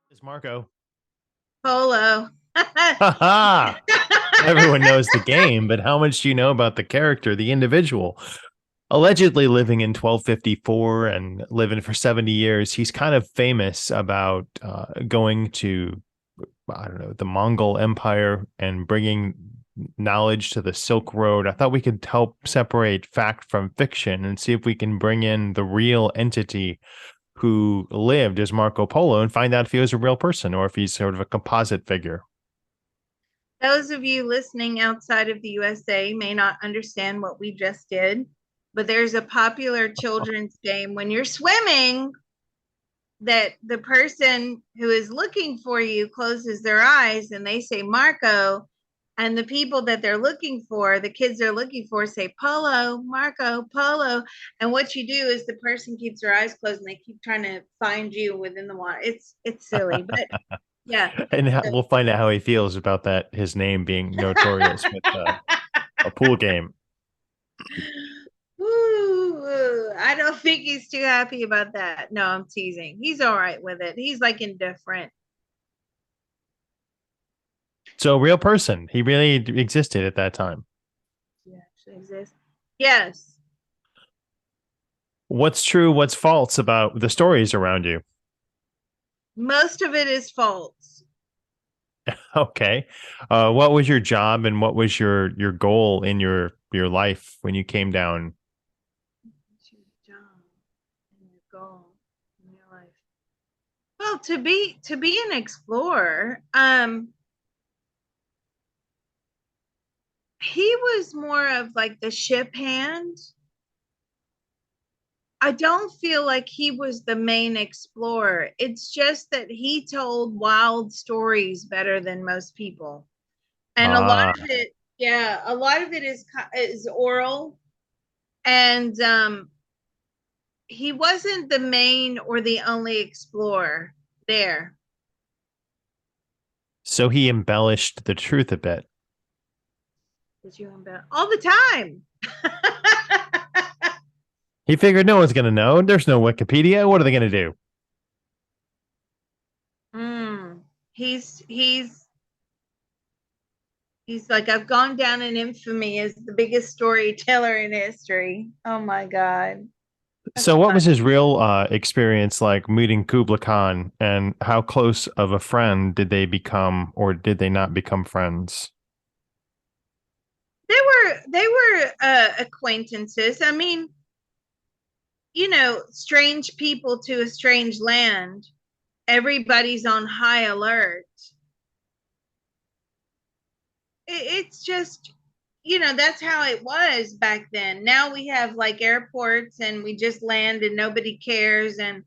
It's Marco. Polo. Haha. Everyone knows the game, but how much do you know about the character, the individual? Allegedly living in 1254 and living for 70 years, he's kind of famous about going to, I don't know, the Mongol Empire and bringing knowledge to the Silk Road. I thought we could help separate fact from fiction and see if we can bring in the real entity who lived as Marco Polo and find out if he was a real person or if he's sort of a composite figure. Those of you listening outside of the USA may not understand what we just did, but there's a popular children's game when you're swimming that the person who is looking for you closes their eyes and they say Marco, and the people that they're looking for, the kids they're looking for, say Polo, Marco, Polo. And what you do is the person keeps their eyes closed and they keep trying to find you within the water. It's silly, but yeah. And we'll find out how he feels about that, his name being notorious with a pool game. Ooh, I don't think he's too happy about that. No, I'm teasing. He's all right with it. He's like indifferent. So, real person, he really existed at that time. He actually exists. Yes. What's true, what's false about the stories around you? Most of it is false. Okay. What was your job and what was your goal in your life when you came down? What's your job and your goal in your life? Well, to be an explorer, he was more of like the ship hand. I don't feel like he was the main explorer. It's just that he told wild stories better than most people. And a lot Ah, of it, yeah, a lot of it is oral. And he wasn't the main or the only explorer there. so he embellished the truth a bit. Did you about all the time? He figured no one's gonna know. There's no Wikipedia. What are they gonna do? Mm. He's like, I've gone down in infamy as the biggest storyteller in history. Oh my God. So, That's what fun. was his real experience like meeting Kubla Khan, and how close of a friend did they become, or did they not become friends? They were acquaintances. I mean, strange people to a strange land. Everybody's on high alert. It's just, that's how it was back then. Now we have like airports and we just land and nobody cares. And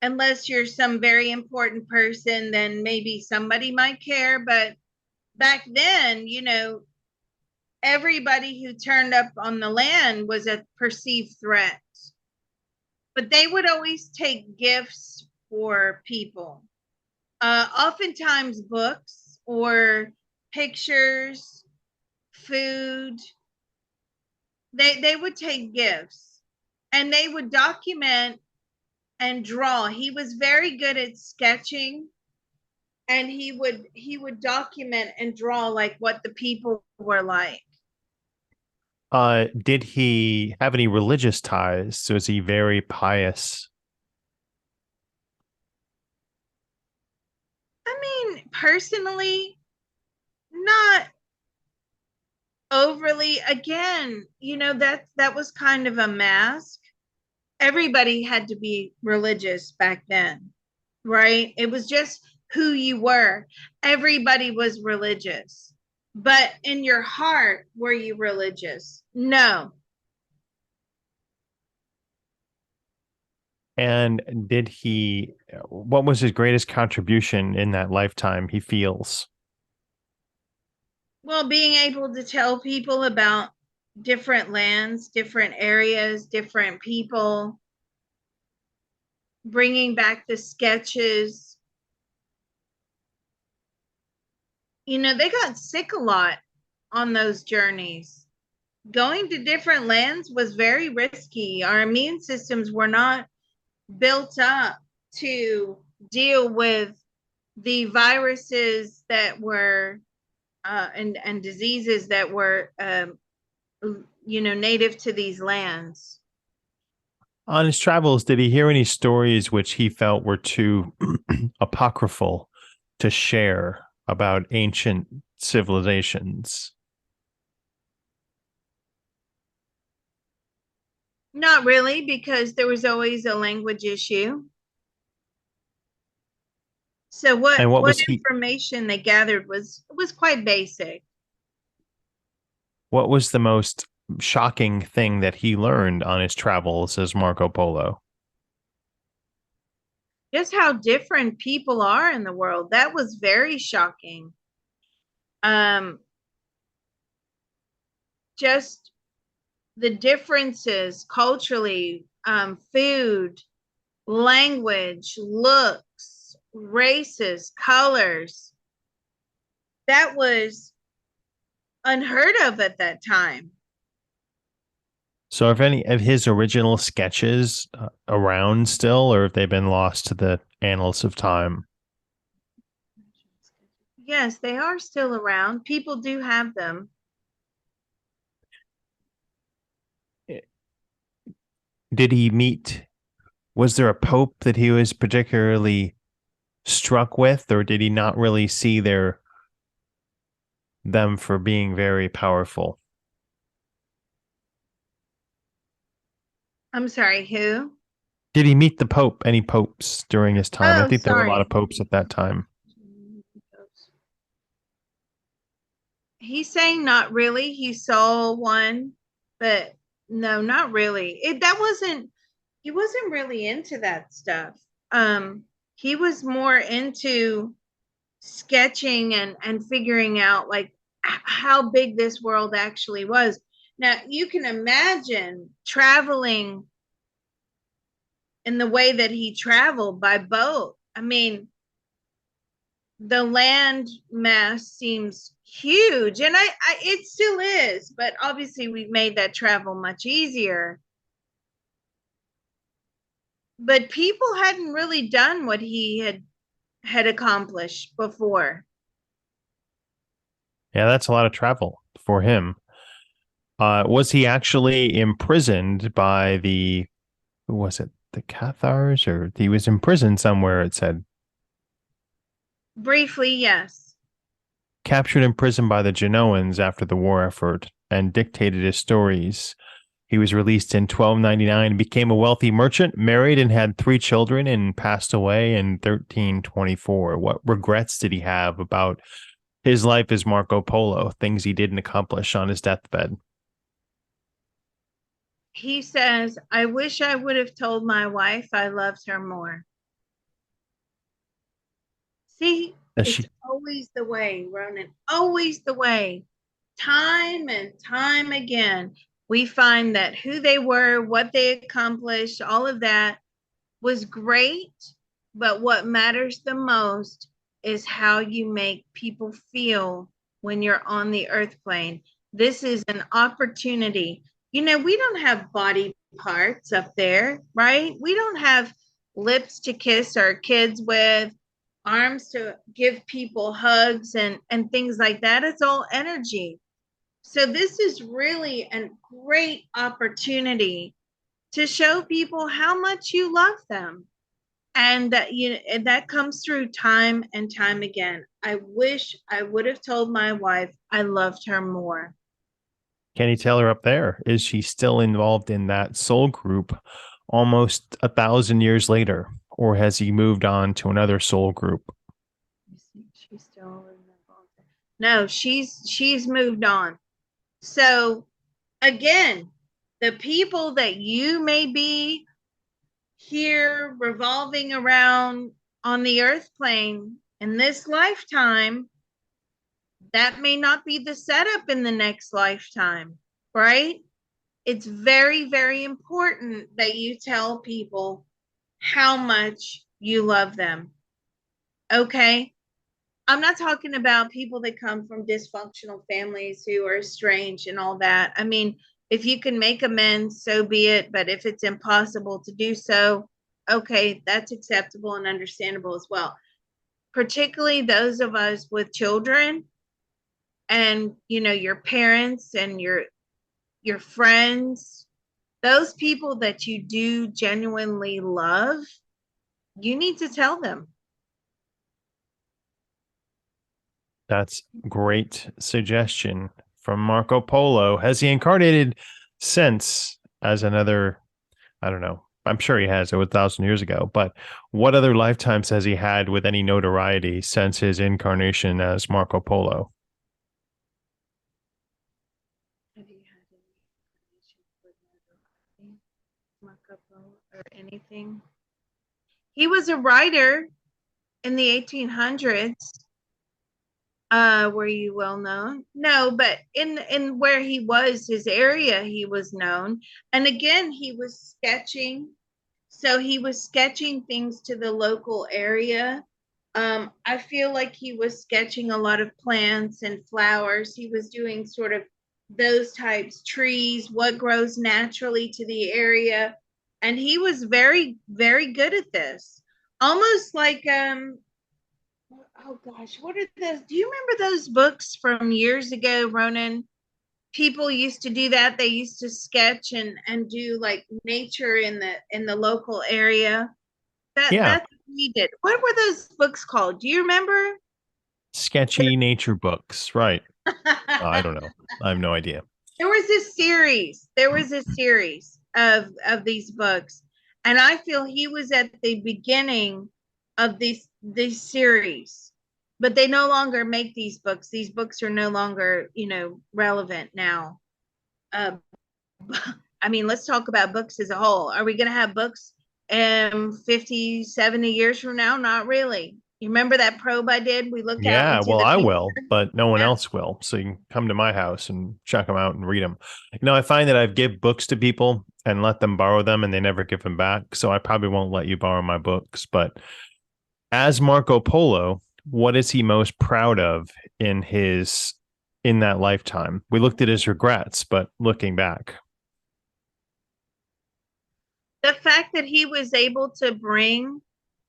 unless you're some very important person, then maybe somebody might care. But back then, everybody who turned up on the land was a perceived threat. But they would always take gifts for people. Oftentimes books or pictures, food. They would take gifts and they would document and draw. He was very good at sketching, and he would document and draw like what the people were like. Did he have any religious ties? So, is he very pious? I mean, personally, not overly. Again, that was kind of a mask. Everybody had to be religious back then, right? It was just who you were. Everybody was religious. But in your heart, were you religious? No. And what was his greatest contribution in that lifetime he feels? Well, being able to tell people about different lands, different areas, different people, bringing back the sketches, They got sick a lot on those journeys. Going to different lands was very risky. Our immune systems were not built up to deal with the viruses that were and diseases that were native to these lands. On his travels, did he hear any stories which he felt were too apocryphal to share about ancient civilizations? Not really, because there was always a language issue. So And what information they gathered was quite basic. what was the most shocking thing that he learned on his travels as Marco Polo? Just how different people are in the world. That was very shocking. Um, just the differences culturally, food, language, looks, races, colors. That was unheard of at that time. So, if any of his original sketches around still, or have they been lost to the annals of time? Yes, they are still around. People do have them. Did he meet? Was there a pope that he was particularly struck with, or did he not really see them for being very powerful? I'm sorry, who? Did he meet the pope? Any popes during his time? I Oh, think there were a lot of sorry. popes at that time. He's saying not really. He saw one, but no, not really. He wasn't really into that stuff. He was more into sketching and figuring out like how big this world actually was. Now, you can imagine traveling in the way that he traveled by boat. I mean, the land mass seems huge, and it still is, but obviously we've made that travel much easier. But people hadn't really done what he had accomplished before. Yeah, that's a lot of travel for him. Was he actually imprisoned by the, who was it, the Cathars, or he was imprisoned somewhere? It said Briefly, yes. captured and imprisoned by the Genoans after the war effort and dictated his stories. He was released in 1299, became a wealthy merchant, married, and had 3 children, and passed away in 1324. What regrets did he have about his life as Marco Polo, things he didn't accomplish on his deathbed? He says, I wish I would have told my wife I loved her more. See, it's She, always the way, Ronan, always the way. Time and time again, we find that who they were, what they accomplished, all of that was great. But what matters the most is how you make people feel when you're on the earth plane. This is an opportunity. We don't have body parts up there, right? We don't have lips to kiss our kids with, arms to give people hugs and things like that. It's all energy. So this is really a great opportunity to show people how much you love them. And that comes through time and time again. I wish I would have told my wife I loved her more. can you tell her up there? Is she still involved in that soul group almost 1,000 years later? Or has he moved on to another soul group? She's still involved. No, she's moved on. So again, the people that you may be here revolving around on the earth plane in this lifetime, that may not be the setup in the next lifetime, right? It's very, very important that you tell people how much you love them. Okay. I'm not talking about people that come from dysfunctional families who are estranged and all that. I mean, if you can make amends, so be it. But if it's impossible to do so, okay, that's acceptable and understandable as well. Particularly those of us with children and your parents and your friends, those people that you do genuinely love, you need to tell them. That's great suggestion from Marco Polo. Has he incarnated since as another? I don't know. I'm sure he has. It was 1,000 years ago. But what other lifetimes has he had with any notoriety since his incarnation as Marco Polo? Have you had any markup or anything? He was a writer in the 1800s. Were you well known? No, but in where he was, his area, he was known. And again, he was sketching. So he was sketching things to the local area. I feel like he was sketching a lot of plants and flowers. He was doing sort of those types, trees, what grows naturally to the area. And he was very, very good at this. Almost like oh gosh, what are those? Do you remember those books from years ago, Ronan? People used to do that. They used to sketch and do like nature in the local area. Yeah, That's what we did. What were those books called? Do you remember? sketchy nature books. Right. Oh, I don't know. I have no idea. There was a series. There was a series of these books, and I feel he was at the beginning of this series. But they no longer make these books. These books are no longer, relevant now. Uh, I mean, let's talk about books as a whole. Are we going to have books 50, 70 years from now? Not really. You remember that probe I did? We looked out Yeah, into well, the I future. will, but no one Yeah. else will. So you can come to my house and check them out and read them. I find that I've give books to people and let them borrow them and they never give them back. So I probably won't let you borrow my books. But as Marco Polo, what is he most proud of in that lifetime? We looked at his regrets, but looking back. The fact that he was able to bring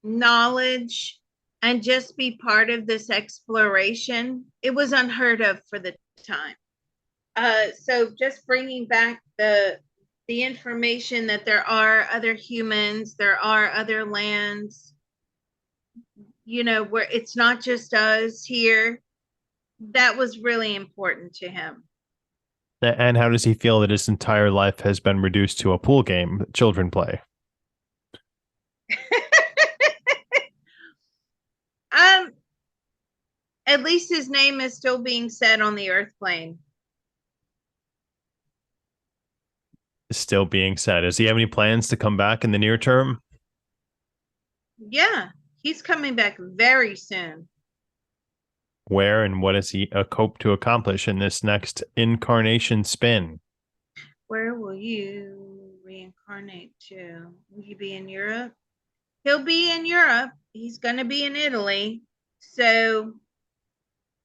knowledge and just be part of this exploration, it was unheard of for the time. So just bringing back the information that there are other humans, there are other lands, where it's not just us here. That was really important to him. And how does he feel that his entire life has been reduced to a pool game that children play? um, at least his name is still being said on the Earth plane. Still being said. Does he have any plans to come back in the near term? Yeah, he's coming back very soon. Where and what does he hope to accomplish in this next incarnation spin? Where will you reincarnate to? Will you be in Europe? He'll be in Europe. He's going to be in Italy. So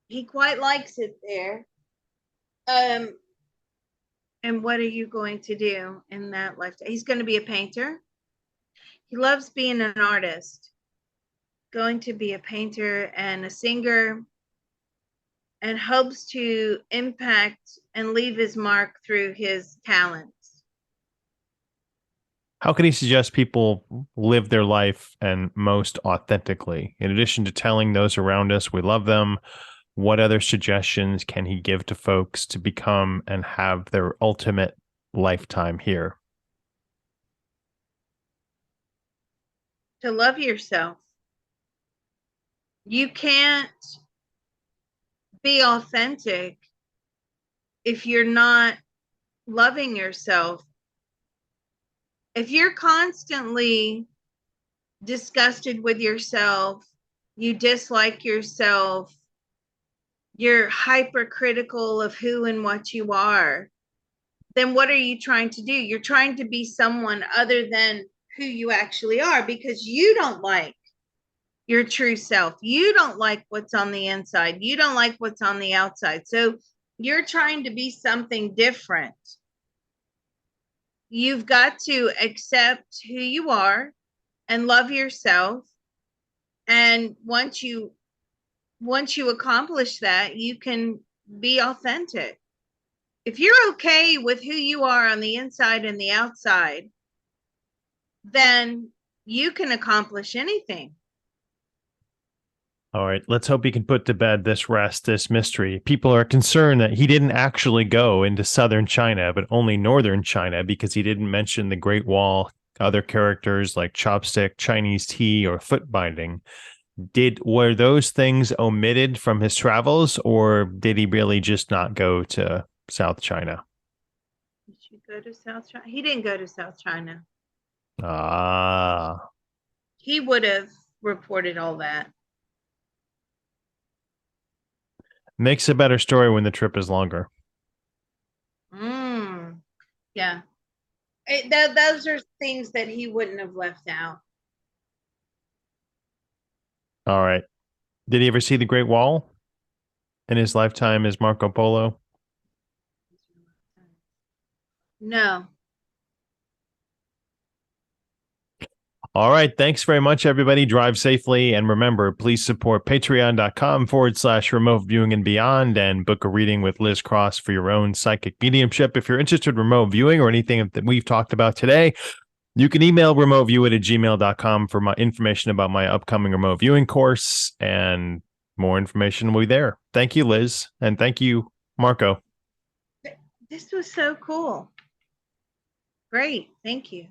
he quite likes it there. Um, and what are you going to do in that lifetime? He's going to be a painter. He loves being an artist, going to be a painter and a singer, and hopes to impact and leave his mark through his talents. How can he suggest people live their life and most authentically? In addition to telling those around us we love them, what other suggestions can he give to folks to become and have their ultimate lifetime here? To love yourself. You can't be authentic if you're not loving yourself. If you're constantly disgusted with yourself, you dislike yourself, you're hypercritical of who and what you are, then what are you trying to do? You're trying to be someone other than who you actually are because you don't like your true self. You don't like what's on the inside. You don't like what's on the outside. So you're trying to be something different. You've got to accept who you are and love yourself. And once you accomplish that, you can be authentic. If you're okay with who you are on the inside and the outside, then you can accomplish anything. All right, let's hope he can put to bed this mystery. People are concerned that he didn't actually go into southern China, but only northern China because he didn't mention the Great Wall, other characters like chopstick, Chinese tea, or foot binding. Were those things omitted from his travels, or did he really just not go to South China? Did you go to South China? He didn't go to South China. Ah, He would have reported all that. makes a better story when the trip is longer. Yeah. Those are things that he wouldn't have left out. All right. Did he ever see the Great Wall in his lifetime as Marco Polo? No. All right. Thanks very much, everybody. Drive safely. And remember, please support patreon.com/remote viewing and beyond and book a reading with Liz Cross for your own psychic mediumship. If you're interested in remote viewing or anything that we've talked about today, you can email remoteview@gmail.com for my information about my upcoming remote viewing course, and more information will be there. Thank you, Liz. And thank you, Marco. This was so cool. Great. Thank you.